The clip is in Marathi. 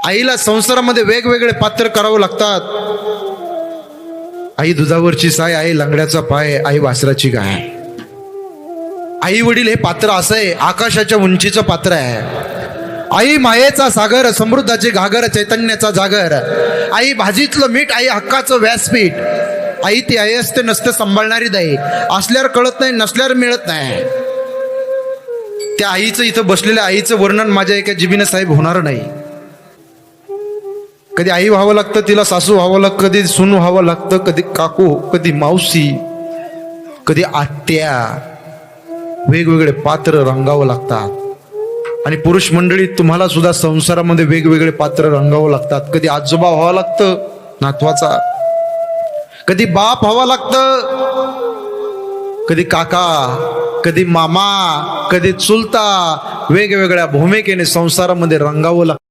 आईला संसारामध्ये वेगवेगळे पात्र करावं लागतात. आई दुधावरची साय, आई लंगड्याचा पाय, आई वासराची गाय. आई वडील हे पात्र असं आहे, आकाशाच्या उंचीचं पात्र आहे. आई मायेचा सागर, समृद्धाचे घागर, चैतन्याचा जागर. आई भाजीतलं मीठ, आई हक्काचं व्यासपीठ. आई ती आई असते, नसते सांभाळणारी दाई. असल्यावर कळत नाही, नसल्यावर मिळत नाही. त्या आईचं, इथं बसलेल्या आईचं वर्णन माझ्या एका जिभेने साहेब होणार नाही. कधी आई व्हावं लागतं, तिला सासू व्हावं लागतं, कधी सून व्हावं लागतं, कधी काकू, कधी मावशी, कधी आत्या. वेगवेगळे पात्र रंगावं लागतात. आणि पुरुष मंडळी, तुम्हाला सुद्धा संसारामध्ये वेगवेगळे पात्र रंगावं लागतात. कधी आजोबा व्हावं लागतं नातवाचा, कधी बाप व्हावं लागतं, कधी काका, कधी मामा, कधी चुलता. वेगवेगळ्या भूमिकेने संसारामध्ये रंगावं लागतं.